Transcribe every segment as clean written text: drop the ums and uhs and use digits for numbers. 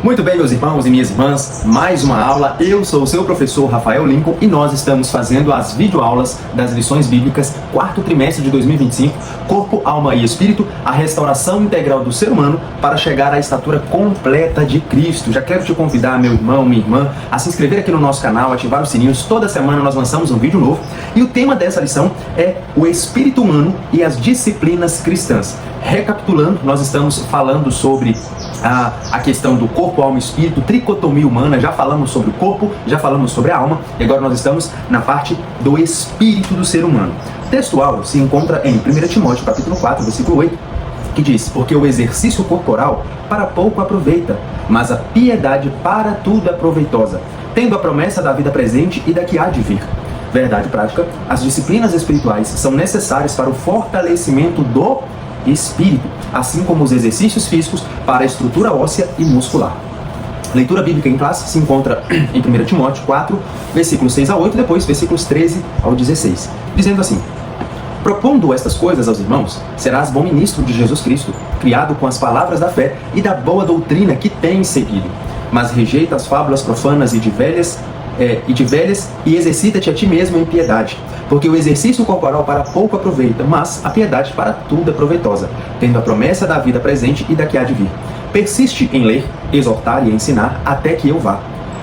Muito bem, meus irmãos e minhas irmãs, mais uma aula. Eu sou o seu professor Rafael Lincoln e nós estamos fazendo as videoaulas das lições bíblicas, quarto trimestre de 2025, Corpo, Alma e Espírito, a restauração integral do ser humano para chegar à estatura completa de Cristo. Já quero te convidar, meu irmão, minha irmã, a se inscrever aqui no nosso canal, ativar os sininhos. Toda semana nós lançamos um vídeo novo e o tema dessa lição é o espírito humano e as disciplinas cristãs. Recapitulando, nós estamos falando sobre a questão do corpo, alma e espírito, tricotomia humana. Já falamos sobre o corpo, já falamos sobre a alma e agora nós estamos na parte do espírito do ser humano. O textual se encontra em 1 Timóteo capítulo 4, versículo 8, que diz: porque o exercício corporal para pouco aproveita, mas a piedade para tudo é proveitosa, tendo a promessa da vida presente e da que há de vir. Verdade prática, as disciplinas espirituais são necessárias para o fortalecimento do espírito, assim como os exercícios físicos para a estrutura óssea e muscular. Leitura bíblica em classe se encontra em 1 Timóteo 4, versículos 6 a 8, depois versículos 13 ao 16, dizendo assim: propondo estas coisas aos irmãos, serás bom ministro de Jesus Cristo, criado com as palavras da fé e da boa doutrina que tens seguido, mas rejeita as fábulas profanas e de velhas e exercita-te a ti mesmo em piedade, porque o exercício corporal para pouco aproveita, mas a piedade para tudo é proveitosa, tendo a promessa da vida presente e da que há de vir. Persiste em ler, exortar e ensinar até que eu vá.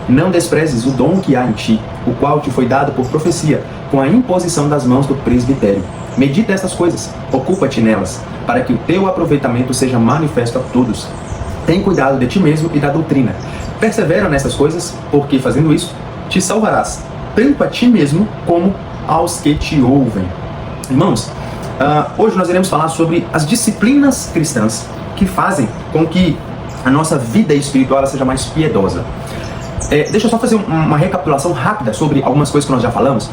Não desprezes o dom que há em ti, o qual te foi dado por profecia, com a imposição das mãos do presbitério. Medita estas coisas, ocupa-te nelas, para que o teu aproveitamento seja manifesto a todos. Tem cuidado de ti mesmo e da doutrina. Persevera nessas coisas, porque fazendo isso, te salvarás, tanto a ti mesmo como aos que te ouvem. Irmãos, hoje nós iremos falar sobre as disciplinas cristãs que fazem com que a nossa vida espiritual seja mais piedosa. Deixa eu só fazer uma recapitulação rápida sobre algumas coisas que nós já falamos.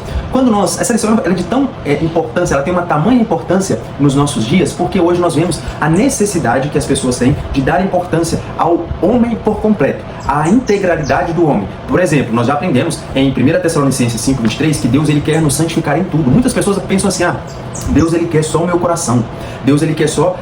Essa lição é de tão importância, ela tem uma tamanha importância nos nossos dias, porque hoje nós vemos a necessidade que as pessoas têm de dar importância ao homem por completo, à integralidade do homem. Por exemplo, nós já aprendemos em 1 Tessalonicenses 5:23 que Deus ele quer nos santificar em tudo. Muitas pessoas pensam assim: Deus ele quer só o meu coração, Deus ele quer só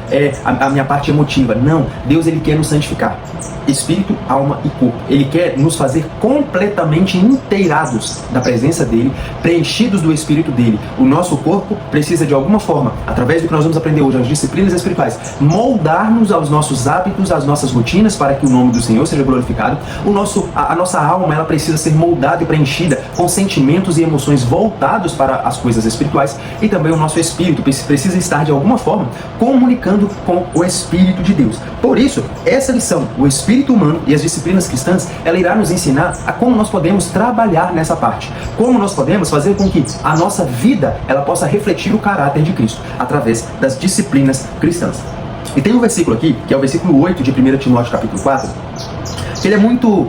a minha parte emotiva. Não, Deus ele quer nos santificar, espírito, alma e corpo. Ele quer nos fazer completamente inteirados da presença dele, preenchidos do espírito dele. O nosso corpo precisa de alguma forma, através do que nós vamos aprender hoje, as disciplinas espirituais, moldar-nos aos nossos hábitos, às nossas rotinas, para que o nome do Senhor seja glorificado. A nossa alma ela precisa ser moldada e preenchida com sentimentos e emoções voltados para as coisas espirituais, e também o nosso espírito precisa estar de alguma forma comunicando com o Espírito de Deus. Por isso, essa lição, o espírito humano e as disciplinas cristãs, ela irá nos ensinar a como nós podemos trabalhar nessa parte, como nós podemos fazer com que a nossa vida ela possa refletir o caráter de Cristo através das disciplinas cristãs. E tem um versículo aqui, que é o versículo 8 de 1 Timóteo capítulo 4, que ele é muito...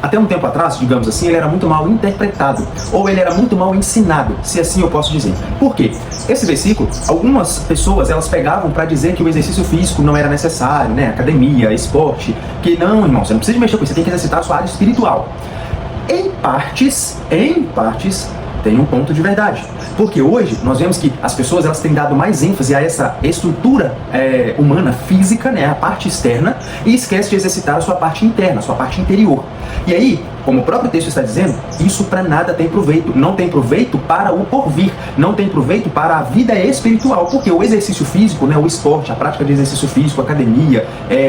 até um tempo atrás, digamos assim, ele era muito mal interpretado, ou ele era muito mal ensinado, se assim eu posso dizer. Por quê? Esse versículo, algumas pessoas elas pegavam para dizer que o exercício físico não era necessário, né? Academia, esporte, que não, irmão, você não precisa mexer com isso, você tem que exercitar a sua área espiritual. Em partes, tem um ponto de verdade. Porque hoje nós vemos que as pessoas elas têm dado mais ênfase a essa estrutura humana, física, né, a parte externa, e esquece de exercitar a sua parte interna, a sua parte interior. E aí, como o próprio texto está dizendo, isso para nada tem proveito. Não tem proveito para o porvir, não tem proveito para a vida espiritual, porque o exercício físico, né, o esporte, a prática de exercício físico, academia,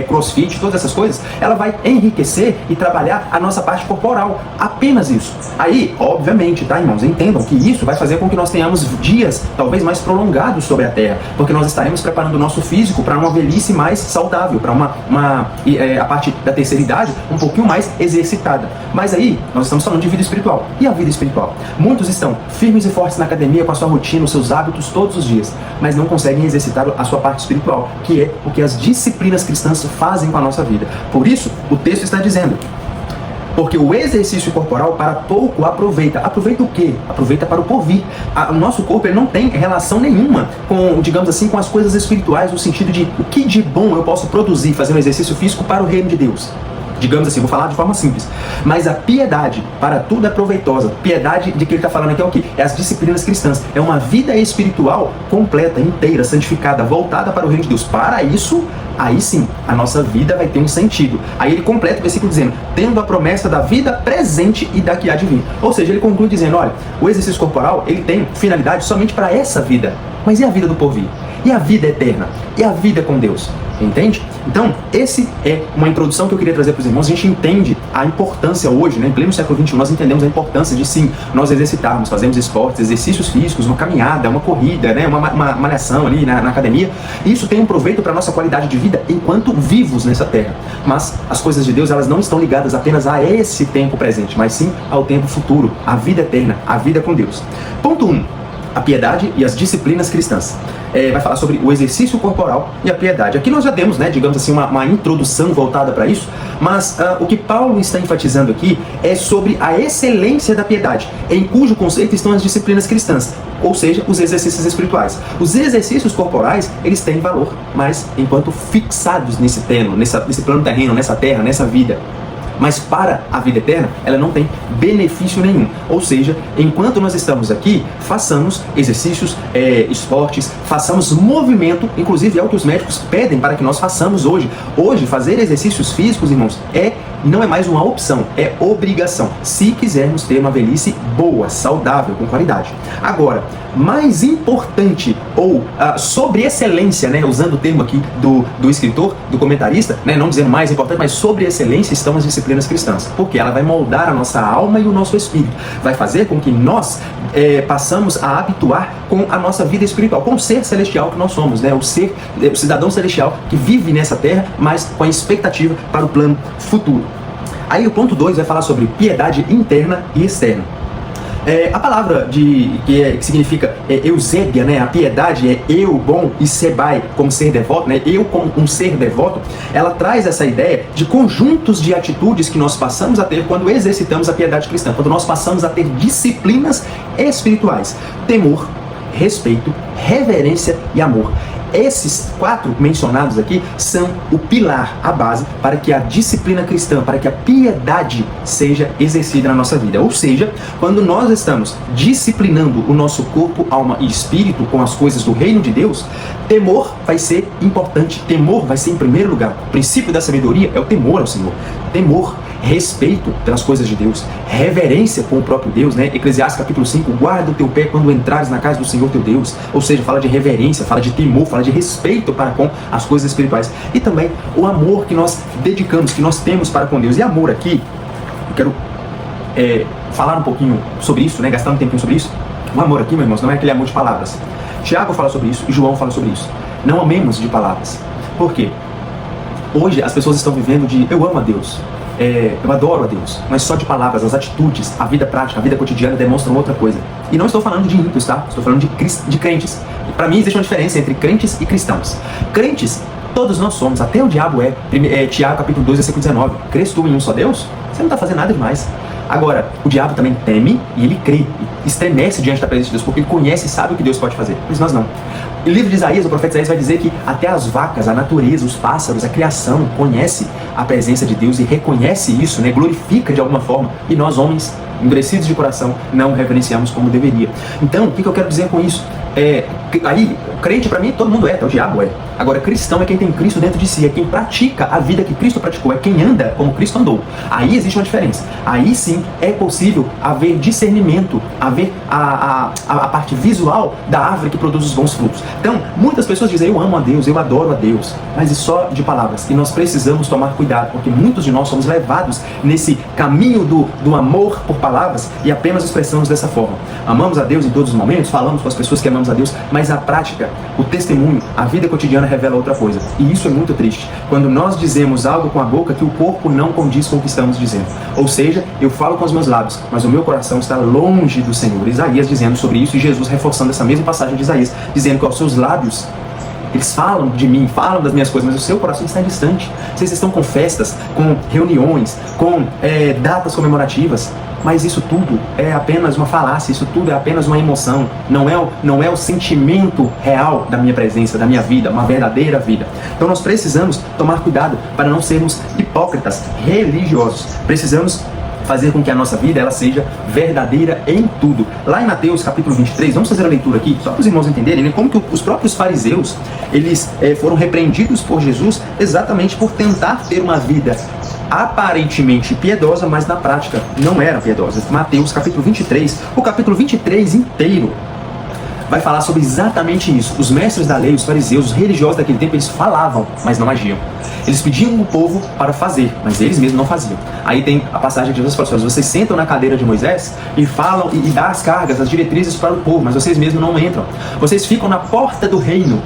crossfit, todas essas coisas, ela vai enriquecer e trabalhar a nossa parte corporal, apenas isso. Aí, obviamente, tá, irmãos, entendam que isso vai fazer com que nós tenhamos dias talvez mais prolongados sobre a Terra, porque nós estaremos preparando o nosso físico para uma velhice mais saudável, para a parte da terceira idade um pouquinho mais exercitada. Mas aí, nós estamos falando de vida espiritual. E a vida espiritual? Muitos estão firmes e fortes na academia, com a sua rotina, os seus hábitos todos os dias, mas não conseguem exercitar a sua parte espiritual, que é o que as disciplinas cristãs fazem com a nossa vida. Por isso, o texto está dizendo: porque o exercício corporal para pouco aproveita. Aproveita o quê? Aproveita para o porvir. O nosso corpo ele não tem relação nenhuma com, digamos assim, com as coisas espirituais, no sentido de o que de bom eu posso produzir fazendo exercício físico para o reino de Deus. Digamos assim, vou falar de forma simples. Mas a piedade para tudo é proveitosa. Piedade de que ele está falando aqui é o quê? É as disciplinas cristãs. É uma vida espiritual completa, inteira, santificada, voltada para o reino de Deus. Para isso, aí sim, a nossa vida vai ter um sentido. Aí ele completa o versículo dizendo, tendo a promessa da vida presente e da que há de vir. Ou seja, ele conclui dizendo, olha, o exercício corporal, ele tem finalidade somente para essa vida. Mas e a vida do porvir? E a vida eterna? E a vida com Deus? Entende? Então, esse é uma introdução que eu queria trazer para os irmãos. A gente entende a importância hoje, né? Em pleno século XXI, nós entendemos a importância de, sim, nós exercitarmos, fazermos esportes, exercícios físicos, uma caminhada, uma corrida, né? uma malhação ali na academia. Isso tem um proveito para a nossa qualidade de vida enquanto vivos nessa terra. Mas as coisas de Deus, elas não estão ligadas apenas a esse tempo presente, mas sim ao tempo futuro, a vida eterna, a vida com Deus. Ponto 1. A piedade e as disciplinas cristãs. Vai falar sobre o exercício corporal e a piedade. Aqui nós já demos, né, digamos assim, uma introdução voltada para isso, mas o que Paulo está enfatizando aqui é sobre a excelência da piedade, em cujo conceito estão as disciplinas cristãs, ou seja, os exercícios espirituais. Os exercícios corporais, eles têm valor, mas enquanto fixados nesse plano terreno, nessa terra, nessa vida. Mas para a vida eterna, ela não tem benefício nenhum. Ou seja, enquanto nós estamos aqui, façamos exercícios, esportes, façamos movimento, inclusive é o que os médicos pedem para que nós façamos hoje. Hoje, fazer exercícios físicos, irmãos, não é mais uma opção, é obrigação, se quisermos ter uma velhice boa, saudável, com qualidade. Agora, mais importante, ou sobre excelência, né, usando o termo aqui do escritor, do comentarista, né, não dizendo mais importante, mas sobre excelência estão as disciplinas cristãs, porque ela vai moldar a nossa alma e o nosso espírito, vai fazer com que nós passamos a habituar com a nossa vida espiritual, com o ser celestial que nós somos, né, o cidadão celestial que vive nessa terra, mas com a expectativa para o plano futuro. Aí o ponto 2 vai falar sobre piedade interna e externa. A palavra que significa eusébia, né? A piedade é eu bom e sebai como ser devoto, né? Eu como um ser devoto, ela traz essa ideia de conjuntos de atitudes que nós passamos a ter quando exercitamos a piedade cristã, quando nós passamos a ter disciplinas espirituais: temor, respeito, reverência e amor. Esses 4 mencionados aqui são o pilar, a base, para que a disciplina cristã, para que a piedade seja exercida na nossa vida. Ou seja, quando nós estamos disciplinando o nosso corpo, alma e espírito com as coisas do reino de Deus, temor vai ser importante, temor vai ser em primeiro lugar. O princípio da sabedoria é o temor ao Senhor. Temor, respeito pelas coisas de Deus, reverência com o próprio Deus, né? Eclesiastes capítulo 5, guarda o teu pé quando entrares na casa do Senhor teu Deus. Ou seja, fala de reverência, fala de temor, fala de respeito para com as coisas espirituais. E também o amor que nós dedicamos, que nós temos para com Deus. E amor aqui, eu quero falar um pouquinho sobre isso, né? Gastar um tempinho sobre isso. O amor aqui, meus irmãos, não é aquele amor de palavras. Tiago fala sobre isso e João fala sobre isso. Não amemos de palavras. Por quê? Hoje as pessoas estão vivendo de eu amo a Deus, eu adoro a Deus, mas só de palavras. As atitudes, a vida prática, a vida cotidiana demonstram outra coisa. E não estou falando de ímpios, tá? Estou falando de crentes. Para mim existe uma diferença entre crentes e cristãos. Crentes, todos nós somos, até o diabo Tiago capítulo 2, versículo 19. Crês tu em um só Deus? Você não está fazendo nada demais. Agora, o diabo também teme e ele crê, estremece diante da presença de Deus, porque ele conhece e sabe o que Deus pode fazer, mas nós não. No livro de Isaías, o profeta Isaías vai dizer que até as vacas, a natureza, os pássaros, a criação conhece a presença de Deus e reconhece isso, né? Glorifica de alguma forma, e nós homens, endurecidos de coração, não reverenciamos como deveria. Então, o que eu quero dizer com isso? Aí, crente para mim, todo mundo até o diabo é. Agora, cristão é quem tem Cristo dentro de si, é quem pratica a vida que Cristo praticou, é quem anda como Cristo andou. Aí existe uma diferença. Aí sim é possível haver discernimento, haver a parte visual da árvore que produz os bons frutos. Então, muitas pessoas dizem, eu amo a Deus, eu adoro a Deus, mas é só de palavras. E nós precisamos tomar cuidado, porque muitos de nós somos levados nesse caminho do amor por palavras e apenas expressamos dessa forma. Amamos a Deus em todos os momentos, falamos com as pessoas que amamos a Deus, mas a prática, o testemunho, a vida cotidiana revela outra coisa. E isso é muito triste. Quando nós dizemos algo com a boca que o corpo não condiz com o que estamos dizendo. Ou seja, eu falo com os meus lábios, mas o meu coração está longe do Senhor. Isaías dizendo sobre isso e Jesus reforçando essa mesma passagem de Isaías, dizendo que aos seus lábios eles falam de mim, falam das minhas coisas, mas o seu coração está distante. Vocês estão com festas, com reuniões, com datas comemorativas, mas isso tudo é apenas uma falácia, isso tudo é apenas uma emoção, não é o sentimento real da minha presença, da minha vida, uma verdadeira vida. Então nós precisamos tomar cuidado para não sermos hipócritas religiosos. Precisamos fazer com que a nossa vida ela seja verdadeira em tudo. Lá em Mateus capítulo 23, vamos fazer a leitura aqui, só para os irmãos entenderem, né, como que os próprios fariseus, eles foram repreendidos por Jesus exatamente por tentar ter uma vida aparentemente piedosa, mas na prática não era piedosa. Mateus capítulo 23, o capítulo 23 inteiro vai falar sobre exatamente isso. Os mestres da lei, os fariseus, os religiosos daquele tempo, eles falavam, mas não agiam. Eles pediam o povo para fazer, mas eles mesmos não faziam. Aí tem a passagem de Jesus fala assim: vocês sentam na cadeira de Moisés e falam e dão as cargas, as diretrizes para o povo, mas vocês mesmos não entram. Vocês ficam na porta do reino,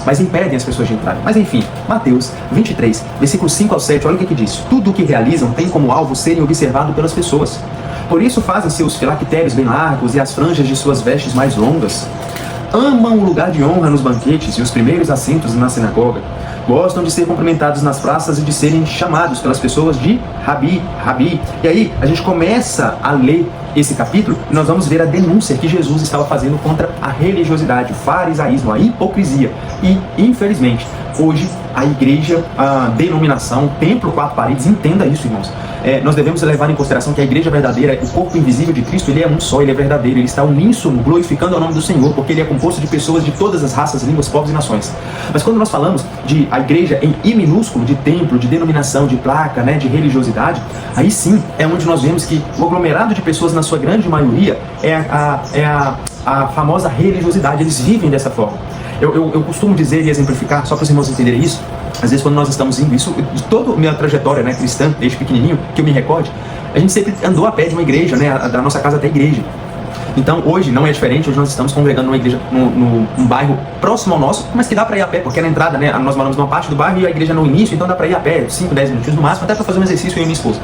mas impedem as pessoas de entrarem. Mas enfim, Mateus 23, versículos 5 ao 7, olha o que diz: tudo o que realizam tem como alvo serem observados pelas pessoas. Por isso fazem seus filactérios bem largos e as franjas de suas vestes mais longas. Amam o lugar de honra nos banquetes e os primeiros assentos na sinagoga. Gostam de ser cumprimentados nas praças e de serem chamados pelas pessoas de Rabi, Rabi. E aí a gente começa a ler esse capítulo e nós vamos ver a denúncia que Jesus estava fazendo contra a religiosidade, o farisaísmo, a hipocrisia. E, infelizmente, hoje a igreja, a denominação, o templo, quatro paredes, entenda isso, irmãos. Nós devemos levar em consideração que a igreja verdadeira, o corpo invisível de Cristo, ele é um só, ele é verdadeiro, ele está uníssono, glorificando o nome do Senhor, porque ele é composto de pessoas de todas as raças, línguas, povos e nações. Mas quando nós falamos de a igreja em I minúsculo, de templo, de denominação, de placa, né, de religiosidade, aí sim é onde nós vemos que o aglomerado de pessoas, na sua grande maioria, é a famosa religiosidade. Eles vivem dessa forma. Eu costumo dizer e exemplificar, só para os irmãos entenderem isso, às vezes quando nós estamos indo, isso de toda a minha trajetória, né, cristã, desde pequenininho, que eu me recorde, a gente sempre andou a pé de uma igreja, né, da nossa casa até a igreja. Então hoje não é diferente, hoje nós estamos congregando numa igreja, num bairro próximo ao nosso, mas que dá para ir a pé, porque na entrada, né, nós moramos numa parte do bairro e a igreja no início, então dá para ir a pé, 5, 10 minutinhos no máximo, até para fazer um exercício eu e minha esposa.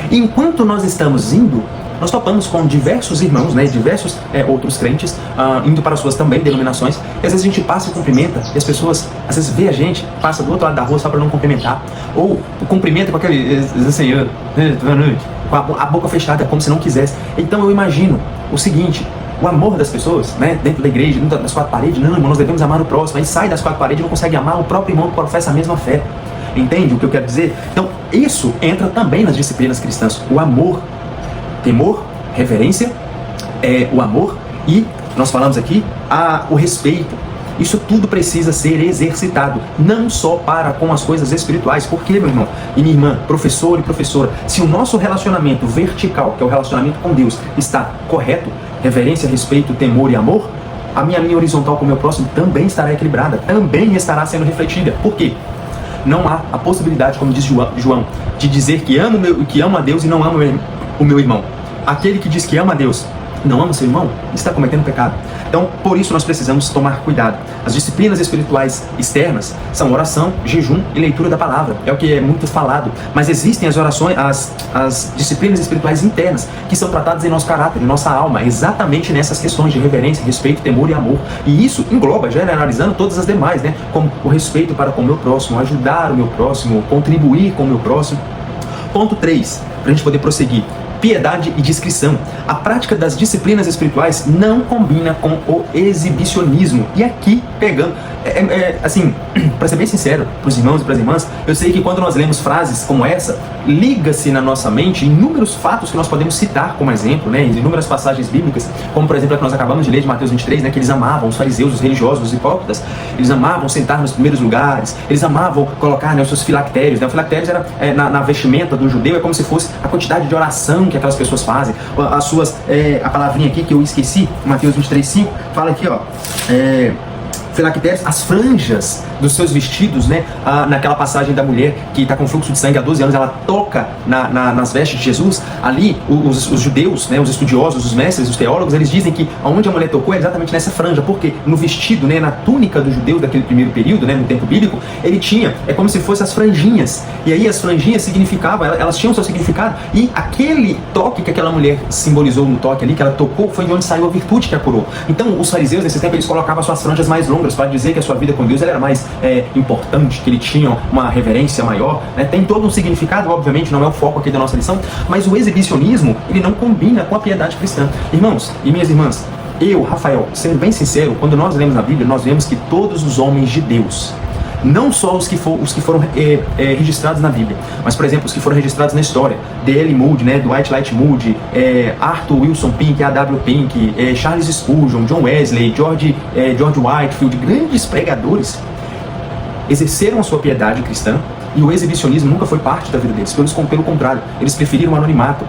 E enquanto nós estamos indo, nós topamos com diversos irmãos, né, diversos outros crentes, indo para suas também denominações, e às vezes a gente passa e cumprimenta, e as pessoas às vezes vê a gente, passa do outro lado da rua só para não cumprimentar, ou cumprimenta com aquele Senhor, boa noite, com a boca fechada, como se não quisesse. Então eu imagino o seguinte: o amor das pessoas, né, dentro da igreja, dentro das quatro paredes, não, irmão, nós devemos amar o próximo. Aí sai das quatro paredes e não consegue amar o próprio irmão que professa a mesma fé. Entende o que eu quero dizer? Então isso entra também nas disciplinas cristãs: o amor, temor, reverência, o amor e, nós falamos aqui, o respeito. Isso tudo precisa ser exercitado, não só para com as coisas espirituais. Porque, meu irmão e minha irmã, professor e professora, se o nosso relacionamento vertical, que é o relacionamento com Deus, está correto, reverência, respeito, temor e amor, a minha linha horizontal com o meu próximo também estará equilibrada, também estará sendo refletida. Por quê? Não há a possibilidade, como diz João, de dizer que ama a Deus e não ama o meu irmão. Aquele que diz que ama a Deus não ama o seu irmão, está cometendo pecado. Então, por isso nós precisamos tomar cuidado. As disciplinas espirituais externas são oração, jejum e leitura da palavra. É o que é muito falado. Mas existem as orações, as disciplinas espirituais internas, que são tratadas em nosso caráter, em nossa alma, exatamente nessas questões de reverência, respeito, temor e amor. E isso engloba, generalizando todas as demais, né? Como o respeito para com o meu próximo, ajudar o meu próximo, contribuir com o meu próximo. Ponto 3, para a gente poder prosseguir: piedade e discrição. A prática das disciplinas espirituais não combina com o exibicionismo. E aqui, pegando, assim, para ser bem sincero, para os irmãos e para as irmãs, eu sei que quando nós lemos frases como essa, liga-se na nossa mente inúmeros fatos que nós podemos citar como exemplo, né, inúmeras passagens bíblicas, como por exemplo a que nós acabamos de ler de Mateus 23, né, que eles amavam, os fariseus, os religiosos, os hipócritas, eles amavam sentar nos primeiros lugares, eles amavam colocar, né, os seus filactérios, né, o filactérios era na vestimenta do judeu, é como se fosse a quantidade de oração que aquelas pessoas fazem, as suas, a palavrinha aqui que eu esqueci, Mateus 23:5, fala aqui, ó, filactérios, as franjas dos seus vestidos, né? Naquela passagem da mulher que está com fluxo de sangue há 12 anos, ela toca nas vestes de Jesus. Ali, os judeus, né, os estudiosos, os mestres, os teólogos, eles dizem que onde a mulher tocou é exatamente nessa franja, porque no vestido, né, na túnica dos judeus daquele primeiro período, né, no tempo bíblico, ele tinha, como se fossem as franjinhas. E aí as franjinhas significavam, elas tinham seu significado, e aquele toque que aquela mulher simbolizou no toque ali, que ela tocou, foi de onde saiu a virtude que a curou. Então, os fariseus, nesse tempo, eles colocavam suas franjas mais longas para dizer que a sua vida com Deus era mais importante, que ele tinha uma reverência maior, né? Tem todo um significado, obviamente, não é o foco aqui da nossa lição, mas o exibicionismo, ele não combina com a piedade cristã. Irmãos e minhas irmãs, eu, Rafael, sendo bem sincero, quando nós lemos a Bíblia, nós vemos que todos os homens de Deus Não só os que foram registrados na Bíblia, mas, por exemplo, os que foram registrados na história. D.L. Moody, né, Dwight Light Moody, Arthur Wilson Pink, A.W. Pink, Charles Spurgeon, John Wesley, George Whitefield, grandes pregadores, exerceram a sua piedade cristã, e o exibicionismo nunca foi parte da vida deles. Pelo contrário, eles preferiram o anonimato.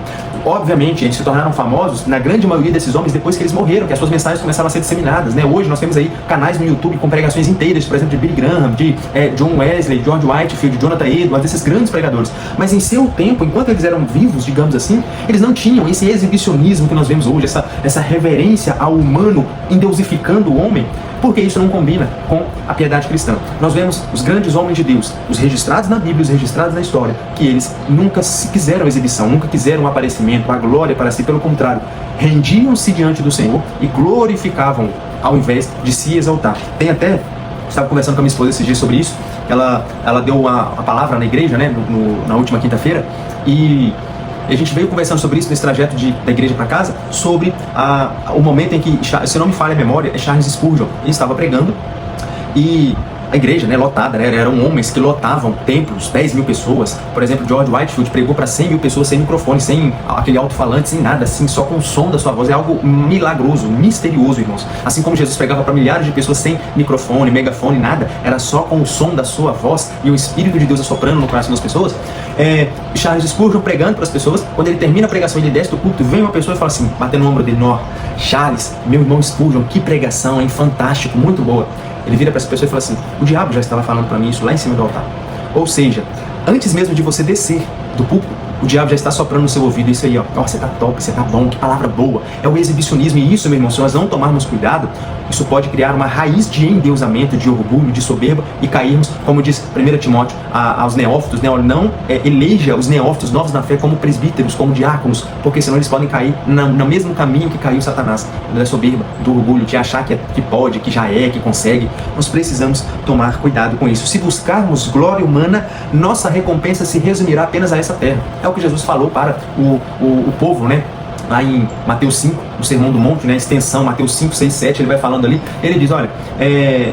Obviamente, eles se tornaram famosos, na grande maioria desses homens, depois que eles morreram, que as suas mensagens começaram a ser disseminadas, né? Hoje nós temos aí canais no YouTube com pregações inteiras, por exemplo, de Billy Graham, de John Wesley, George Whitefield, Jonathan Edwards, desses grandes pregadores. Mas em seu tempo, enquanto eles eram vivos, digamos assim, eles não tinham esse exibicionismo que nós vemos hoje, essa reverência ao humano, endeusificando o homem, porque isso não combina com a piedade cristã. Nós vemos os grandes homens de Deus, os registrados na Bíblia, os registrados na história, que eles nunca se quiseram exibição, nunca quiseram aparecimento, a glória para si, pelo contrário, rendiam-se diante do Senhor e glorificavam ao invés de se exaltar. Tem até, estava conversando com a minha esposa esses dias sobre isso, ela deu a palavra na igreja, né, na última quinta-feira, e a gente veio conversando sobre isso nesse trajeto da igreja para casa, sobre o momento em que, se não me falha a memória, Charles Spurgeon, ele estava pregando e a igreja, né, lotada, né, eram homens que lotavam templos, 10 mil pessoas. Por exemplo, George Whitefield pregou para 100 mil pessoas sem microfone, sem aquele alto-falante, sem nada, assim, só com o som da sua voz. É algo milagroso, misterioso, irmãos. Assim como Jesus pregava para milhares de pessoas sem microfone, megafone, nada, era só com o som da sua voz e o Espírito de Deus assoprando no coração das pessoas. Charles Spurgeon pregando para as pessoas, quando ele termina a pregação, ele desce do culto, vem uma pessoa e fala assim, batendo no ombro dele, ó, Charles, meu irmão Spurgeon, que pregação, hein, fantástico, muito boa. Ele vira para essa pessoa e fala assim, o diabo já estava falando para mim isso lá em cima do altar. Ou seja, antes mesmo de você descer do púlpito, o diabo já está soprando no seu ouvido isso aí, ó, você tá top, você tá bom, que palavra boa. É o exibicionismo, e isso, meu irmão, se nós não tomarmos cuidado, isso pode criar uma raiz de endeusamento, de orgulho, de soberba, e cairmos, como diz 1 Timóteo, aos neófitos, né? Não eleja os neófitos novos na fé como presbíteros, como diáconos, porque senão eles podem cair no mesmo caminho que caiu Satanás, da soberba, do orgulho, de achar que pode, que já que consegue. Nós precisamos tomar cuidado com isso. Se buscarmos glória humana, nossa recompensa se resumirá apenas a essa terra. É o que Jesus falou para o povo, né? Lá em Mateus 5, no Sermão do Monte, né? Extensão, Mateus 5, 6, 7, ele vai falando ali, ele diz, olha,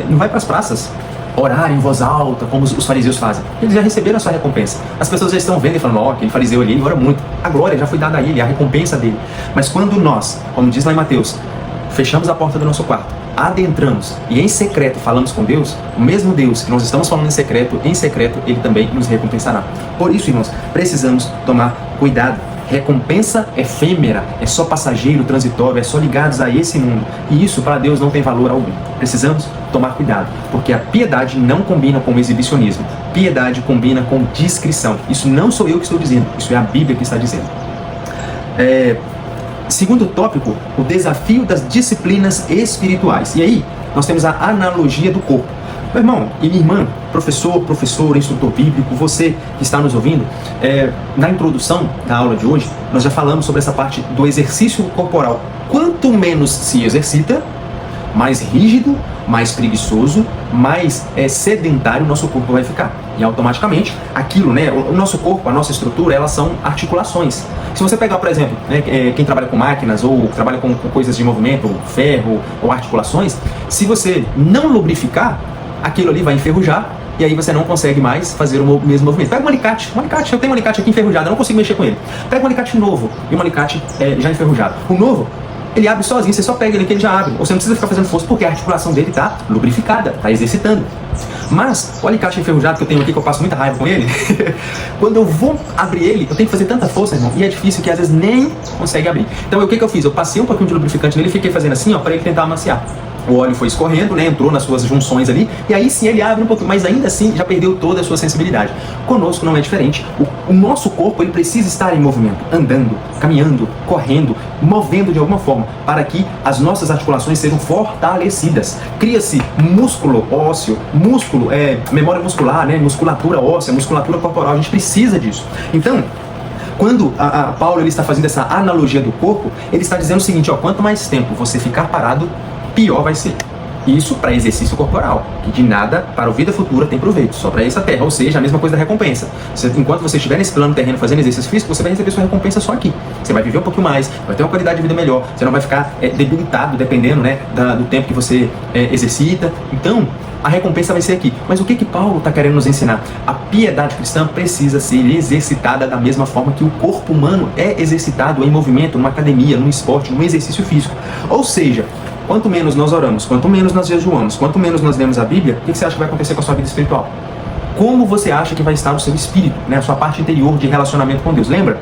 não vai para as praças orar em voz alta, como os fariseus fazem. Eles já receberam a sua recompensa. As pessoas já estão vendo e falando, ó, aquele fariseu ali, ele ora muito. A glória já foi dada a ele, a recompensa dele. Mas quando nós, como diz lá em Mateus, fechamos a porta do nosso quarto, adentramos e em secreto falamos com Deus, o mesmo Deus que nós estamos falando em secreto, ele também nos recompensará. Por isso, irmãos, precisamos tomar cuidado. Recompensa efêmera, é só passageiro, transitório, é só ligados a esse mundo. E isso para Deus não tem valor algum. Precisamos tomar cuidado, porque a piedade não combina com o exibicionismo. Piedade combina com discrição. Isso não sou eu que estou dizendo, isso é a Bíblia que está dizendo. Segundo tópico, o desafio das disciplinas espirituais. E aí, nós temos a analogia do corpo. Meu irmão e minha irmã, professor, instrutor bíblico, você que está nos ouvindo, na introdução da aula de hoje, nós já falamos sobre essa parte do exercício corporal. Quanto menos se exercita, mais rígido, mais preguiçoso, mais sedentário o nosso corpo vai ficar. E automaticamente, aquilo, né, o nosso corpo, a nossa estrutura, elas são articulações. Se você pegar, por exemplo, né, quem trabalha com máquinas ou trabalha com coisas de movimento, ferro ou articulações, se você não lubrificar, aquilo ali vai enferrujar e aí você não consegue mais fazer o mesmo movimento. Pega um alicate, eu tenho um alicate aqui enferrujado, eu não consigo mexer com ele. Pega um alicate novo e um alicate já enferrujado. O novo, ele abre sozinho, você só pega ele que ele já abre. Ou você não precisa ficar fazendo força porque a articulação dele está lubrificada, está exercitando. Mas o alicate enferrujado que eu tenho aqui, que eu passo muita raiva com ele, quando eu vou abrir ele, eu tenho que fazer tanta força, irmão, e é difícil que às vezes nem consegue abrir. Então o que eu fiz? Eu passei um pouquinho de lubrificante nele e fiquei fazendo assim, ó, para ele tentar amaciar. O óleo foi escorrendo, né, entrou nas suas junções ali, e aí sim ele abre um pouquinho, mas ainda assim já perdeu toda a sua sensibilidade. Conosco não é diferente. O nosso corpo, ele precisa estar em movimento, andando, caminhando, correndo, movendo de alguma forma, para que as nossas articulações sejam fortalecidas. Cria-se músculo ósseo, memória muscular, né, musculatura óssea, musculatura corporal, a gente precisa disso. Então, quando Paulo ele está fazendo essa analogia do corpo, ele está dizendo o seguinte, ó, quanto mais tempo você ficar parado, pior vai ser. Isso para exercício corporal, que de nada para a vida futura tem proveito, só para essa terra. Ou seja, a mesma coisa da recompensa. Enquanto você estiver nesse plano terreno fazendo exercício físico, você vai receber sua recompensa só aqui. Você vai viver um pouquinho mais, vai ter uma qualidade de vida melhor, você não vai ficar debilitado dependendo, né, do tempo que você exercita. Então, a recompensa vai ser aqui. Mas o que Paulo está querendo nos ensinar? A piedade cristã precisa ser exercitada da mesma forma que o corpo humano é exercitado em movimento, numa academia, num esporte, num exercício físico. Ou seja, quanto menos nós oramos, quanto menos nós jejuamos, quanto menos nós lemos a Bíblia, o que você acha que vai acontecer com a sua vida espiritual? Como você acha que vai estar o seu espírito, né? A sua parte interior de relacionamento com Deus? Lembra?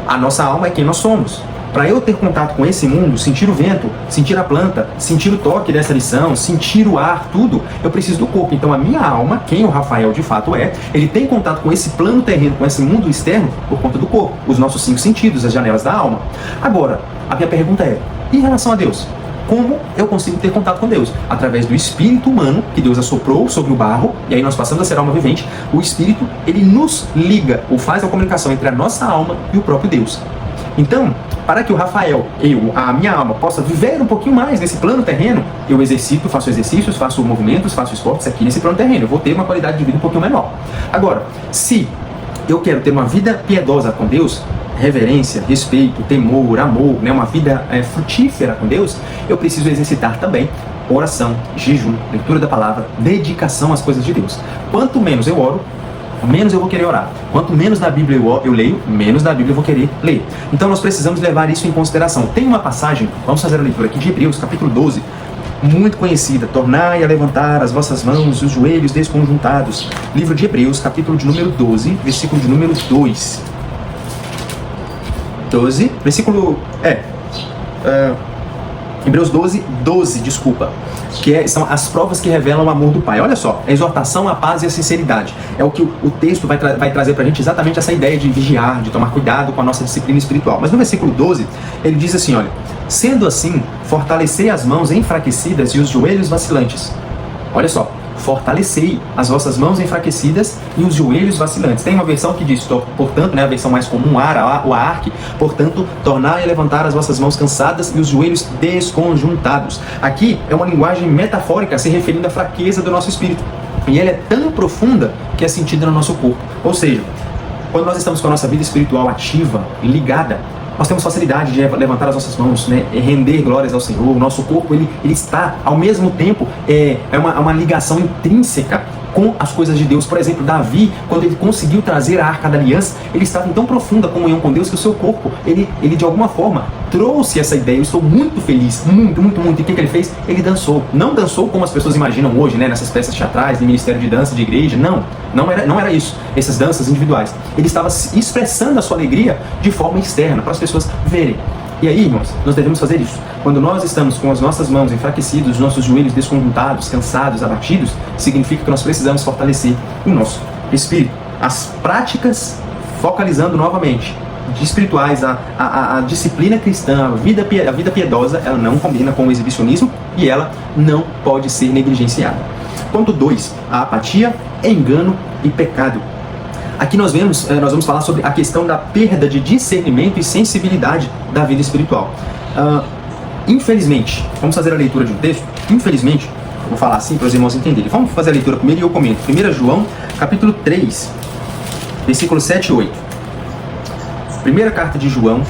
A nossa alma é quem nós somos. Para eu ter contato com esse mundo, sentir o vento, sentir a planta, sentir o toque dessa lição, sentir o ar, tudo, eu preciso do corpo. Então a minha alma, quem o Rafael de fato é, ele tem contato com esse plano terreno, com esse mundo externo, por conta do corpo, os nossos 5 sentidos, as janelas da alma. Agora, a minha pergunta é, em relação a Deus? Como eu consigo ter contato com Deus? Através do espírito humano, que Deus assoprou sobre o barro, e aí nós passamos a ser alma vivente. O espírito, ele nos liga, ou faz a comunicação entre a nossa alma e o próprio Deus. Então, para que o Rafael, a minha alma, possa viver um pouquinho mais nesse plano terreno, eu exercito, faço exercícios, faço movimentos, faço esportes aqui nesse plano terreno. Eu vou ter uma qualidade de vida um pouquinho menor. Agora, se eu quero ter uma vida piedosa com Deus, reverência, respeito, temor, amor, né, uma vida frutífera com Deus, eu preciso exercitar também oração, jejum, leitura da palavra, dedicação às coisas de Deus. Quanto menos eu oro, menos eu vou querer orar. Quanto menos da Bíblia eu leio, menos da Bíblia eu vou querer ler. Então nós precisamos levar isso em consideração. Tem uma passagem, vamos fazer a leitura aqui de Hebreus, capítulo 12, muito conhecida. Tornai a levantar as vossas mãos e os joelhos desconjuntados. Livro de Hebreus, capítulo de número 12, versículo de número 2. 12, versículo... Hebreus 12, desculpa. São as provas que revelam o amor do Pai. Olha só, a exortação à paz e à sinceridade. É o que o texto vai trazer pra gente, exatamente essa ideia de vigiar, de tomar cuidado com a nossa disciplina espiritual. Mas no versículo 12, ele diz assim, olha, sendo assim, fortalecei as mãos enfraquecidas e os joelhos vacilantes. Olha só, fortalecei as vossas mãos enfraquecidas e os joelhos vacilantes. Tem uma versão que diz, portanto, né, a versão mais comum, o ARC, portanto, tornai a levantar as vossas mãos cansadas e os joelhos desconjuntados. Aqui é uma linguagem metafórica se referindo à fraqueza do nosso espírito. E ela é tão profunda que é sentida no nosso corpo. Ou seja, quando nós estamos com a nossa vida espiritual ativa, ligada, nós temos facilidade de levantar as nossas mãos, né, render glórias ao Senhor. O nosso corpo, ele está, ao mesmo tempo, uma ligação intrínseca com as coisas de Deus. Por exemplo, Davi, quando ele conseguiu trazer a Arca da Aliança, ele estava em tão profunda comunhão com Deus que o seu corpo, ele de alguma forma, trouxe essa ideia. Eu estou muito feliz, muito. E o que ele fez? Ele dançou. Não dançou como as pessoas imaginam hoje, né, nessas peças teatrais, de ministério de dança, de igreja. Não era isso, essas danças individuais. Ele estava expressando a sua alegria de forma externa, para as pessoas verem. E aí, irmãos, nós devemos fazer isso. Quando nós estamos com as nossas mãos enfraquecidas, os nossos joelhos desconjuntados, cansados, abatidos, significa que nós precisamos fortalecer o nosso espírito. As práticas, focalizando novamente, espirituais, a disciplina cristã, a vida piedosa, ela não combina com o exibicionismo e ela não pode ser negligenciada. Ponto 2, a apatia, engano e pecado. Aqui nós vamos falar sobre a questão da perda de discernimento e sensibilidade da vida espiritual. Infelizmente, vamos fazer a leitura de um texto. Infelizmente, eu vou falar assim para os irmãos entenderem. Vamos fazer a leitura primeiro e eu comento. 1 João, capítulo 3, versículo 7 e 8. Primeira carta de João,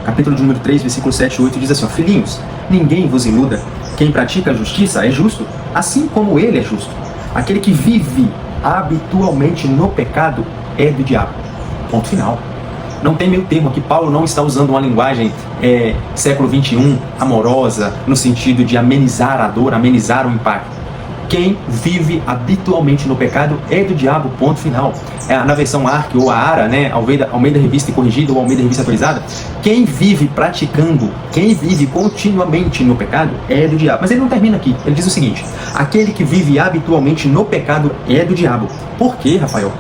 capítulo de número 3, versículo 7 e 8, diz assim, ó, filhinhos, ninguém vos iluda. Quem pratica a justiça é justo, assim como ele é justo. Aquele que vive habitualmente no pecado é do diabo. Ponto final. Não tem meio termo aqui. Paulo não está usando uma linguagem século 21, amorosa, no sentido de amenizar a dor, amenizar o impacto. Quem vive habitualmente no pecado é do diabo, ponto final. Na versão ARC ou a ARA, né, Almeida Revista e Corrigida ou Almeida Revista Atualizada, quem vive praticando, quem vive continuamente no pecado é do diabo. Mas ele não termina aqui, ele diz o seguinte, aquele que vive habitualmente no pecado é do diabo. Por quê, Rafael?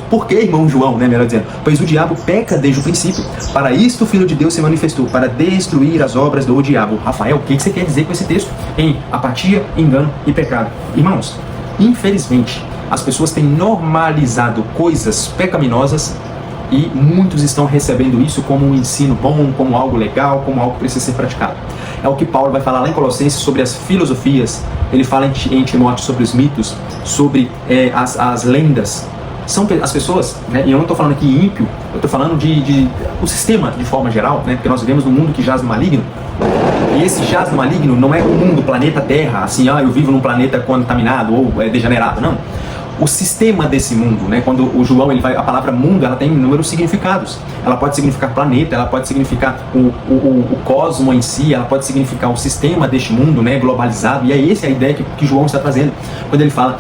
Por que, irmão João, né, melhor dizendo? Pois o diabo peca desde o princípio. Para isto o Filho de Deus se manifestou, para destruir as obras do diabo. Rafael, o que você quer dizer com esse texto? Em apatia, engano e pecado. Irmãos, infelizmente, as pessoas têm normalizado coisas pecaminosas e muitos estão recebendo isso como um ensino bom, como algo legal, como algo que precisa ser praticado. É o que Paulo vai falar lá em Colossenses sobre as filosofias ele fala em Timóteo sobre os mitos, sobre as lendas. São as pessoas, né, e eu não estou falando aqui ímpio, eu estou falando de o sistema de forma geral, né, porque nós vivemos num mundo que jaz no maligno, e esse jaz no maligno não é o mundo, o planeta Terra, assim, eu vivo num planeta contaminado ou degenerado, não. O sistema desse mundo, né, quando o João, a palavra mundo, ela tem inúmeros significados. Ela pode significar planeta, ela pode significar o cosmo em si, ela pode significar o sistema deste mundo, né, globalizado, e é essa a ideia que João está trazendo, quando ele fala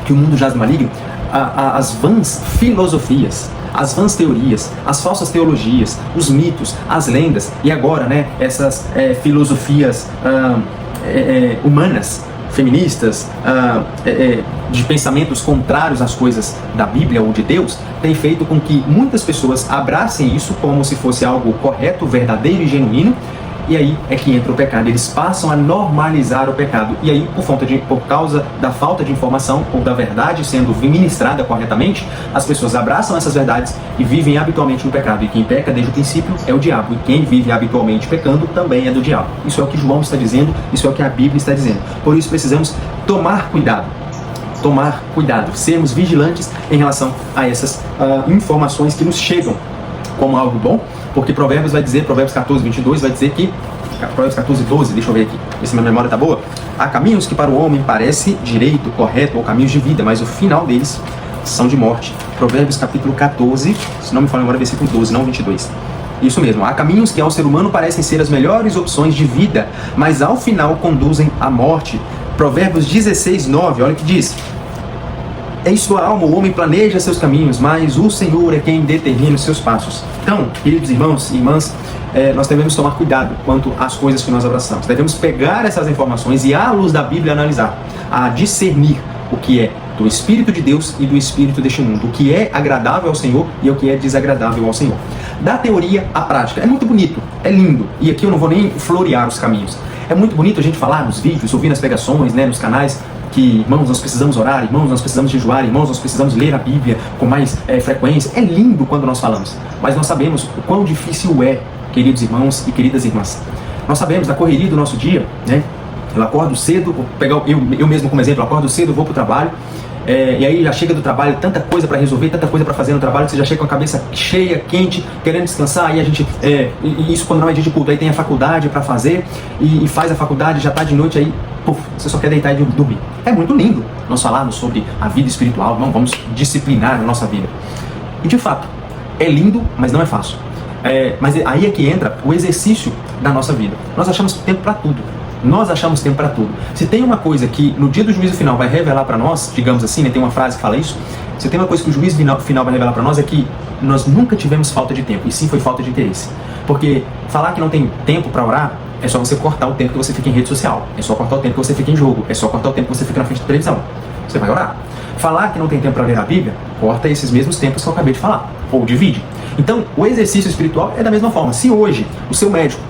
que o mundo jaz no maligno. As vãs filosofias, as vãs teorias, as falsas teologias, os mitos, as lendas, e agora, né, essas filosofias humanas, feministas, de pensamentos contrários às coisas da Bíblia ou de Deus, tem feito com que muitas pessoas abracem isso como se fosse algo correto, verdadeiro e genuíno. E aí é que entra o pecado, eles passam a normalizar o pecado. E aí, por causa da falta de informação ou da verdade sendo ministrada corretamente, as pessoas abraçam essas verdades e vivem habitualmente no pecado. E quem peca desde o princípio é o diabo. E quem vive habitualmente pecando também é do diabo. Isso é o que João está dizendo, isso é o que a Bíblia está dizendo. Por isso precisamos tomar cuidado. Tomar cuidado, sermos vigilantes em relação a essas informações que nos chegam como algo bom, porque Provérbios 14, 22 vai dizer que, Provérbios 14, 12, deixa eu ver aqui, se minha memória tá boa, há caminhos que para o homem parece direito, correto, ou caminhos de vida, mas o final deles são de morte. Provérbios capítulo 14, se não me falha agora, versículo 12, não 22. Isso mesmo, há caminhos que ao ser humano parecem ser as melhores opções de vida, mas ao final conduzem à morte. Provérbios 16, 9, olha o que diz: em sua alma o homem planeja seus caminhos, mas o Senhor é quem determina os seus passos. Então, queridos irmãos e irmãs, nós devemos tomar cuidado quanto às coisas que nós abraçamos. Devemos pegar essas informações e, à luz da Bíblia, analisar, a discernir o que é do Espírito de Deus e do Espírito deste mundo, o que é agradável ao Senhor e o que é desagradável ao Senhor. Da teoria à prática. É muito bonito, é lindo, e aqui eu não vou nem florear os caminhos. É muito bonito a gente falar nos vídeos, ouvir nas pregações, né, nos canais, que, irmãos, nós precisamos orar, irmãos, nós precisamos jejuar, irmãos, nós precisamos ler a Bíblia com mais frequência. É lindo quando nós falamos, mas nós sabemos o quão difícil é, queridos irmãos e queridas irmãs. Nós sabemos da correria do nosso dia, né? Eu acordo cedo, vou pegar eu mesmo como exemplo, eu acordo cedo, vou para o trabalho, e aí já chega do trabalho, tanta coisa para resolver, tanta coisa para fazer no trabalho, que você já chega com a cabeça cheia, quente, querendo descansar, aí a gente, isso quando não é dia de culto, aí tem a faculdade para fazer, e faz a faculdade, já está de noite, aí você só quer deitar e dormir. É muito lindo nós falarmos sobre a vida espiritual, não vamos disciplinar a nossa vida. E de fato, é lindo, mas não é fácil. Mas aí é que entra o exercício da nossa vida. Nós achamos tempo para tudo. Nós achamos tempo para tudo. Se tem uma coisa que no dia do juízo final vai revelar para nós, digamos assim, né, tem uma frase que fala isso, se tem uma coisa que o juízo final vai revelar para nós é que nós nunca tivemos falta de tempo, e sim foi falta de interesse. Porque falar que não tem tempo para orar é só você cortar o tempo que você fica em rede social, é só cortar o tempo que você fica em jogo, é só cortar o tempo que você fica na frente da televisão. Você vai orar. Falar que não tem tempo para ler a Bíblia, corta esses mesmos tempos que eu acabei de falar, ou divide. Então, o exercício espiritual é da mesma forma. Se hoje o seu médico,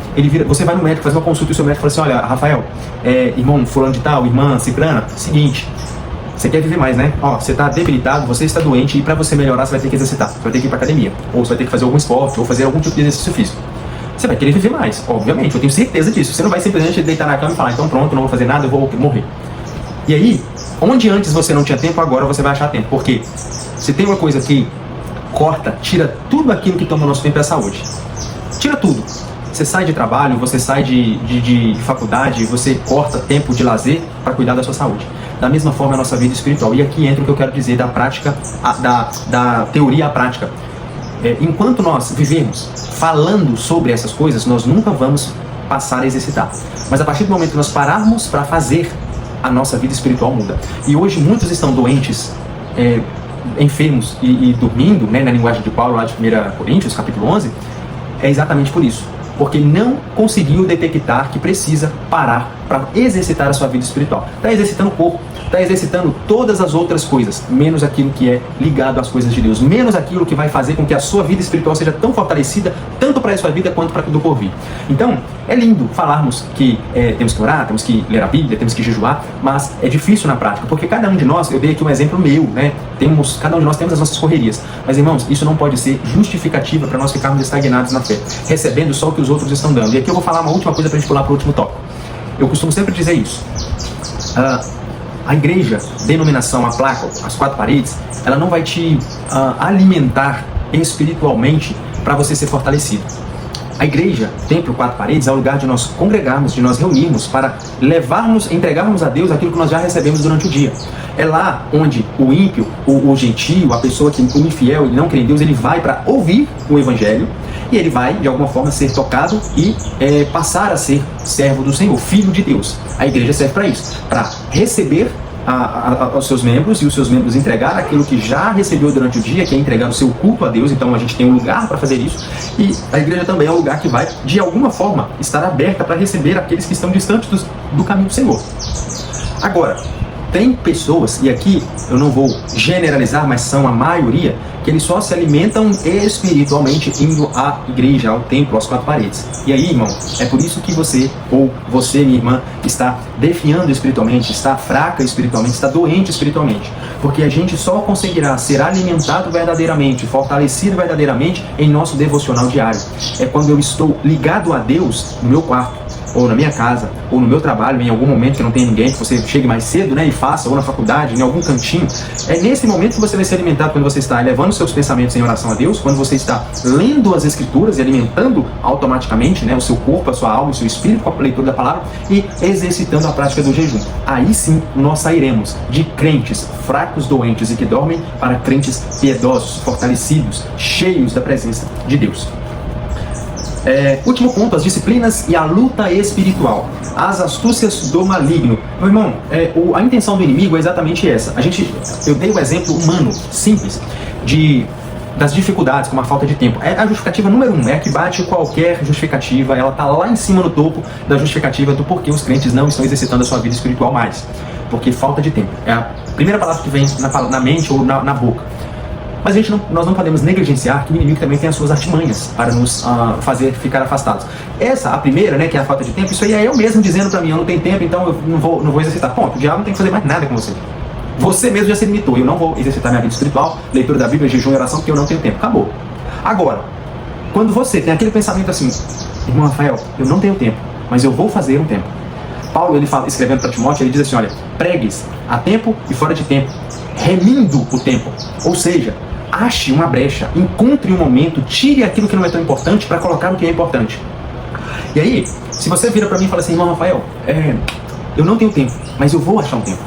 você vai no médico, faz uma consulta e o seu médico fala assim: olha, Rafael, irmão fulano de tal, irmã cicrana, seguinte, você quer viver mais, né? Ó, você está debilitado, você está doente, e para você melhorar você vai ter que exercitar, você vai ter que ir para academia, ou você vai ter que fazer algum esporte, ou fazer algum tipo de exercício físico. Você vai querer viver mais, obviamente, eu tenho certeza disso. Você não vai simplesmente deitar na cama e falar: então pronto, não vou fazer nada, eu vou morrer. E aí, onde antes você não tinha tempo, agora você vai achar tempo. Porque se tem uma coisa que corta, tira tudo aquilo que toma o nosso tempo, é a saúde. Tira tudo. Você sai de trabalho, você sai de faculdade, você corta tempo de lazer para cuidar da sua saúde. Da mesma forma a nossa vida espiritual. E aqui entra o que eu quero dizer da prática, da teoria à prática. Enquanto nós vivemos falando sobre essas coisas, nós nunca vamos passar a exercitar. Mas a partir do momento que nós pararmos para fazer, a nossa vida espiritual muda. E hoje muitos estão doentes, enfermos e dormindo, né, na linguagem de Paulo lá de 1 Coríntios, capítulo 11, é exatamente por isso. Porque não conseguiu detectar que precisa parar para exercitar a sua vida espiritual. Está exercitando o corpo, está exercitando todas as outras coisas, menos aquilo que é ligado às coisas de Deus, menos aquilo que vai fazer com que a sua vida espiritual seja tão fortalecida, tanto para a sua vida quanto para do porvir. Então, é lindo falarmos que temos que orar, temos que ler a Bíblia, temos que jejuar, mas é difícil na prática, porque cada um de nós, eu dei aqui um exemplo meu, né? Cada um de nós temos as nossas correrias, mas irmãos, isso não pode ser justificativa para nós ficarmos estagnados na fé, recebendo só o que os outros estão dando. E aqui eu vou falar uma última coisa para a gente pular para o último tópico. Eu costumo sempre dizer isso. A igreja, denominação, a placa, as quatro paredes, ela não vai te alimentar espiritualmente para você ser fortalecido. A igreja, templo, quatro paredes, é o lugar de nós congregarmos, de nós reunirmos para entregarmos a Deus aquilo que nós já recebemos durante o dia. É lá onde o ímpio, o gentio, a pessoa que o infiel e não crê em Deus, ele vai para ouvir o evangelho e ele vai, de alguma forma, ser tocado e passar a ser servo do Senhor, filho de Deus. A igreja serve para isso, para receber aos seus membros e os seus membros entregar aquilo que já recebeu durante o dia, que é entregar o seu culto a Deus. Então a gente tem um lugar para fazer isso, e a igreja também é um lugar que vai, de alguma forma, estar aberta para receber aqueles que estão distantes do caminho do Senhor. Agora, tem pessoas, e aqui eu não vou generalizar, mas são a maioria, que eles só se alimentam espiritualmente indo à igreja, ao templo, às quatro paredes. E aí, irmão, é por isso que você, ou você, minha irmã, está definhando espiritualmente, está fraca espiritualmente, está doente espiritualmente. Porque a gente só conseguirá ser alimentado verdadeiramente, fortalecido verdadeiramente em nosso devocional diário. É quando eu estou ligado a Deus no meu quarto, ou na minha casa, ou no meu trabalho, em algum momento que não tem ninguém, que você chegue mais cedo, né, e faça, ou na faculdade, em algum cantinho. É nesse momento que você vai ser alimentado, quando você está elevando seus pensamentos em oração a Deus, quando você está lendo as Escrituras e alimentando automaticamente, né, o seu corpo, a sua alma, o seu espírito com a leitura da palavra e exercitando a prática do jejum. Aí sim nós sairemos de crentes fracos, doentes e que dormem para crentes piedosos, fortalecidos, cheios da presença de Deus. Último ponto, as disciplinas e a luta espiritual, as astúcias do maligno. Meu irmão, a intenção do inimigo é exatamente essa. Eu dei o exemplo humano, simples, das dificuldades, como a falta de tempo. A justificativa número 1, é a que bate qualquer justificativa, ela está lá em cima no topo da justificativa do porquê os crentes não estão exercitando a sua vida espiritual mais. Porque falta de tempo. É a primeira palavra que vem na mente ou na boca. Mas nós não podemos negligenciar que o inimigo também tem as suas artimanhas para nos fazer ficar afastados. A primeira, né, que é a falta de tempo, isso aí é eu mesmo dizendo para mim, eu não tenho tempo, então eu não vou exercitar. Ponto, o diabo não tem que fazer mais nada com você. Você mesmo já se limitou, eu não vou exercitar minha vida espiritual, leitura da Bíblia, jejum e oração, porque eu não tenho tempo. Acabou. Agora, quando você tem aquele pensamento assim, irmão Rafael, eu não tenho tempo, mas eu vou fazer um tempo. Paulo, ele fala, escrevendo para Timóteo, ele diz assim, olha, pregues a tempo e fora de tempo, remindo o tempo. Ou seja, ache uma brecha, encontre um momento, tire aquilo que não é tão importante para colocar o que é importante. E aí, se você vira para mim e fala assim, irmão Rafael, eu não tenho tempo, mas eu vou achar um tempo.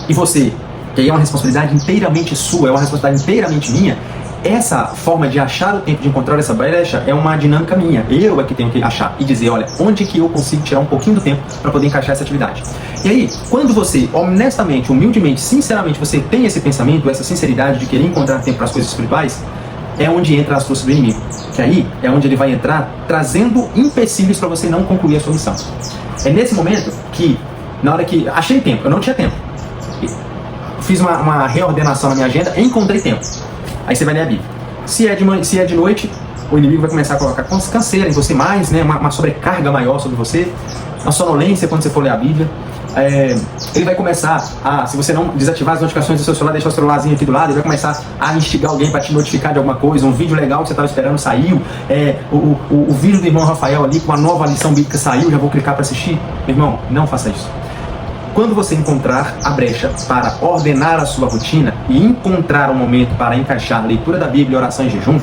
E você, que aí é uma responsabilidade inteiramente sua, é uma responsabilidade inteiramente minha, essa forma de achar o tempo, de encontrar essa brecha, é uma dinâmica minha. Eu é que tenho que achar e dizer, olha, onde que eu consigo tirar um pouquinho do tempo para poder encaixar essa atividade. E aí, quando você, honestamente, humildemente, sinceramente, você tem esse pensamento, essa sinceridade de querer encontrar tempo para as coisas espirituais, é onde entra a astúcia do inimigo. Que aí é onde ele vai entrar trazendo empecilhos para você não concluir a sua missão. É nesse momento que, na hora que achei tempo, eu não tinha tempo, fiz uma reordenação na minha agenda, encontrei tempo. Aí você vai ler a Bíblia. Se é de noite, o inimigo vai começar a colocar canseira em você mais, né, uma sobrecarga maior sobre você, uma sonolência quando você for ler a Bíblia. Ele vai começar se você não desativar as notificações do seu celular, deixar o celularzinho aqui do lado, ele vai começar a instigar alguém para te notificar de alguma coisa, um vídeo legal que você estava esperando saiu, o vídeo do irmão Rafael ali com uma nova lição bíblica saiu, já vou clicar para assistir. Meu irmão, não faça isso. Quando você encontrar a brecha para ordenar a sua rotina e encontrar um momento para encaixar leitura da Bíblia, oração e jejum,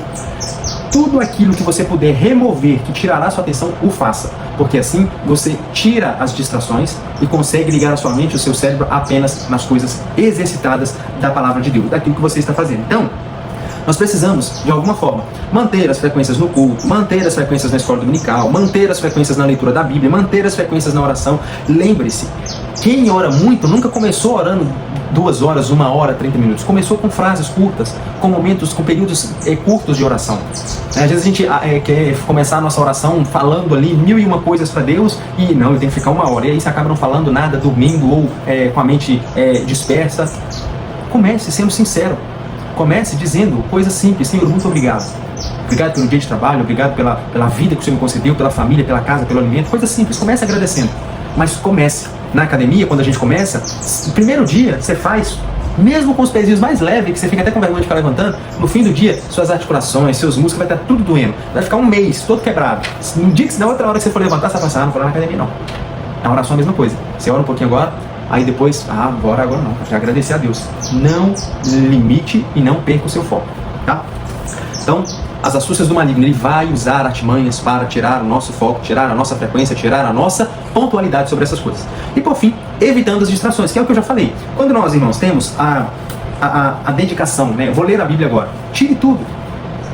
tudo aquilo que você puder remover, que tirará sua atenção, o faça. Porque assim você tira as distrações e consegue ligar a sua mente, o seu cérebro, apenas nas coisas exercitadas da palavra de Deus, daquilo que você está fazendo. Então, nós precisamos, de alguma forma, manter as frequências no culto, manter as frequências na escola dominical, manter as frequências na leitura da Bíblia, manter as frequências na oração. Lembre-se, quem ora muito nunca começou orando 2 horas, 1 hora, 30 minutos. Começou com frases curtas, com momentos, com períodos curtos de oração. Às vezes a gente quer começar a nossa oração falando ali 1001 coisas para Deus e não, eu tenho que ficar 1 hora. E aí você acaba não falando nada, dormindo ou com a mente dispersa. Comece sendo sincero. Comece dizendo coisas simples. Senhor, muito obrigado. Obrigado pelo dia de trabalho, obrigado pela vida que o Senhor me concedeu, pela família, pela casa, pelo alimento. Coisas simples. Comece agradecendo. Mas comece. Na academia, quando a gente começa, no primeiro dia você faz, mesmo com os pezinhos mais leves, que você fica até com vergonha de ficar levantando, no fim do dia, suas articulações, seus músculos, vai estar tudo doendo. Vai ficar 1 mês, todo quebrado. No dia que, na outra hora que você for levantar, você vai pensar, não vou lá na academia não. Na oração é a mesma coisa. Você ora um pouquinho agora, aí depois, agora não, já agradecer a Deus. Não limite e não perca o seu foco, tá? Então, as astúcias do maligno, ele vai usar artimanhas para tirar o nosso foco, tirar a nossa frequência, tirar a nossa pontualidade sobre essas coisas. E por fim, evitando as distrações, que é o que eu já falei. Quando nós, irmãos, temos a dedicação, né? Eu vou ler a Bíblia agora. Tire tudo.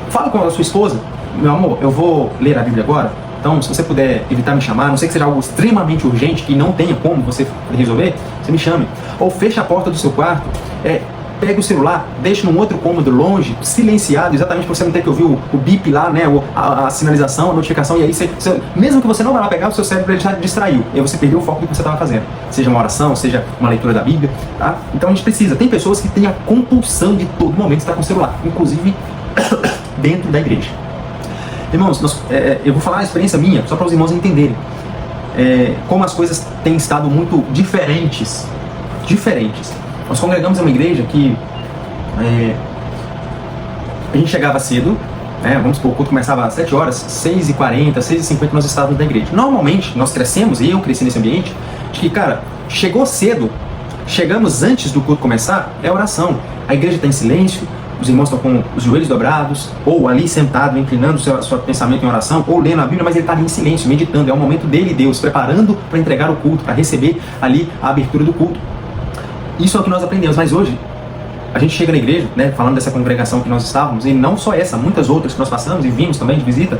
Fala com a sua esposa, meu amor, eu vou ler a Bíblia agora. Então, se você puder evitar me chamar, a não sei que seja algo extremamente urgente, que não tenha como você resolver, você me chame. Ou feche a porta do seu quarto, pega o celular, deixa num outro cômodo longe, silenciado, exatamente para você não ter que ouvir o bip lá, né, a sinalização, a notificação, e aí mesmo que você não vá lá pegar, o seu cérebro ele já distraiu, e aí você perdeu o foco do que você estava fazendo. Seja uma oração, seja uma leitura da Bíblia, tá? Então a gente precisa, tem pessoas que têm a compulsão de todo momento estar com o celular, inclusive dentro da igreja. Irmãos, eu vou falar a experiência minha, só para os irmãos entenderem como as coisas têm estado muito diferentes. Nós congregamos em uma igreja que a gente chegava cedo, vamos supor, o culto começava às 7 horas, 6h40, 6h50 nós estávamos na igreja. Normalmente, nós crescemos, e eu cresci nesse ambiente, de que, cara, chegou cedo, chegamos antes do culto começar, é oração. A igreja está em silêncio, os irmãos estão com os joelhos dobrados, ou ali sentado, inclinando o seu pensamento em oração, ou lendo a Bíblia, mas ele está ali em silêncio, meditando. É o momento dele e Deus, preparando para entregar o culto, para receber ali a abertura do culto. Isso é o que nós aprendemos, mas hoje a gente chega na igreja, né, falando dessa congregação que nós estávamos, e não só essa, muitas outras que nós passamos e vimos também de visita.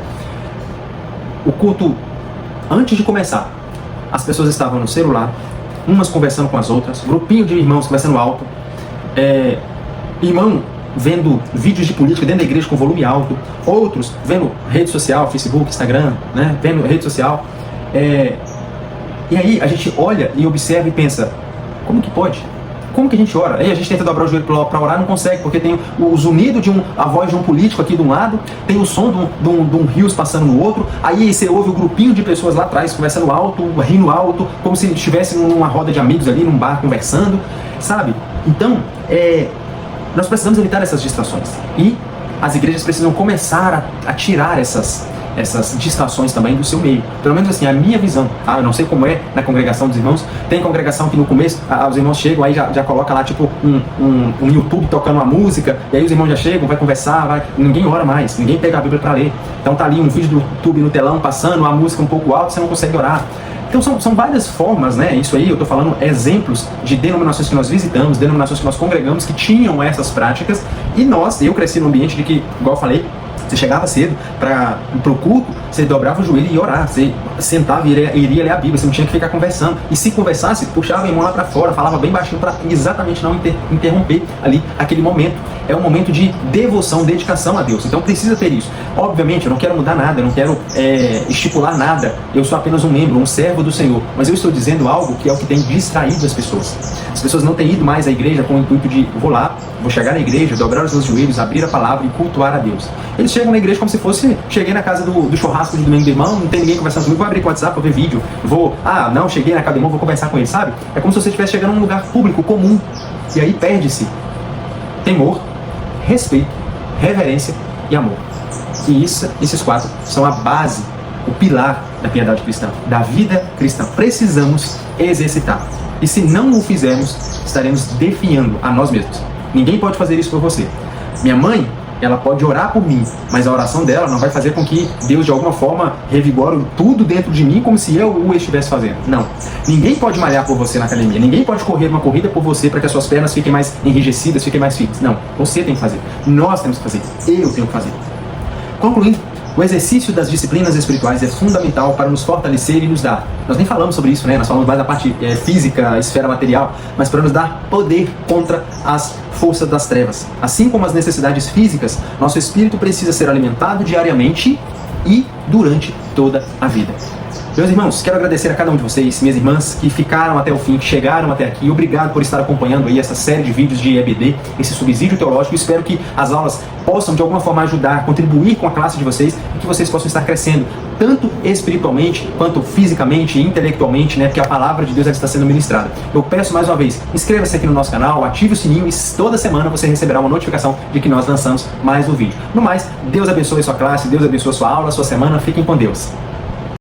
O culto, antes de começar, as pessoas estavam no celular, umas conversando com as outras, grupinho de irmãos conversando alto, irmão vendo vídeos de política dentro da igreja com volume alto, outros vendo rede social, Facebook, Instagram, né, vendo rede social. E aí a gente olha e observa e pensa, como que pode? Como que a gente ora? Aí a gente tenta dobrar o joelho para orar, não consegue, porque tem o zunido a voz de um político aqui de um lado, tem o som de um rios passando no outro, aí você ouve o grupinho de pessoas lá atrás conversando alto, rindo alto, como se estivesse numa roda de amigos ali, num bar conversando, sabe? Então, nós precisamos evitar essas distrações. E as igrejas precisam começar a tirar essas distrações também do seu meio. Pelo menos assim, a minha visão, tá? Eu não sei como é na congregação dos irmãos. Tem congregação que no começo, os irmãos chegam, aí já coloca lá tipo um YouTube tocando uma música, e aí os irmãos já chegam, vai conversar, ninguém ora mais, ninguém pega a Bíblia para ler. Então tá ali um vídeo do YouTube no telão passando, uma música um pouco alta, você não consegue orar. Então são várias formas, né? Isso aí eu estou falando exemplos de denominações que nós visitamos, denominações que nós congregamos que tinham essas práticas, e eu cresci num ambiente de que, igual eu falei, você chegava cedo para o culto, você dobrava o joelho e ia orar, você sentava e iria ler a Bíblia, você não tinha que ficar conversando. E se conversasse, puxava a irmã lá para fora, falava bem baixinho para exatamente não interromper ali aquele momento. É um momento de devoção, dedicação a Deus. Então precisa ter isso. Obviamente, eu não quero mudar nada, eu não quero estipular nada. Eu sou apenas um membro, um servo do Senhor. Mas eu estou dizendo algo que é o que tem distraído as pessoas. As pessoas não têm ido mais à igreja com o intuito de, vou chegar na igreja, dobrar os meus joelhos, abrir a palavra e cultuar a Deus. Eles chegam na igreja como se fosse, cheguei na casa do churrasco de domingo do irmão, não tem ninguém conversando comigo, vou abrir o WhatsApp, vou ver vídeo, cheguei na casa do irmão, vou conversar com ele, sabe? É como se você estivesse chegando num lugar público, comum. E aí perde-se temor, respeito, reverência e amor. E esses 4 são a base, o pilar da piedade cristã, da vida cristã. Precisamos exercitar. E se não o fizermos, estaremos defiando a nós mesmos. Ninguém pode fazer isso por você. Minha mãe, ela pode orar por mim, mas a oração dela não vai fazer com que Deus de alguma forma revigore tudo dentro de mim como se eu o estivesse fazendo. Não. Ninguém pode malhar por você na academia. Ninguém pode correr uma corrida por você para que as suas pernas fiquem mais enrijecidas, fiquem mais firmes. Não. Você tem que fazer. Nós temos que fazer. Eu tenho que fazer. Concluindo, o exercício das disciplinas espirituais é fundamental para nos fortalecer e nos dar. Nós nem falamos sobre isso, né? Nós falamos mais da parte física, esfera material, mas para nos dar poder contra as forças das trevas. Assim como as necessidades físicas, nosso espírito precisa ser alimentado diariamente e durante toda a vida. Meus irmãos, quero agradecer a cada um de vocês, minhas irmãs, que ficaram até o fim, que chegaram até aqui. Obrigado por estar acompanhando aí essa série de vídeos de EBD, esse subsídio teológico. Espero que as aulas possam de alguma forma ajudar, contribuir com a classe de vocês e que vocês possam estar crescendo, tanto espiritualmente, quanto fisicamente e intelectualmente, né? Porque a palavra de Deus está sendo ministrada. Eu peço mais uma vez, inscreva-se aqui no nosso canal, ative o sininho e toda semana você receberá uma notificação de que nós lançamos mais um vídeo. No mais, Deus abençoe a sua classe, Deus abençoe a sua aula, a sua semana. Fiquem com Deus.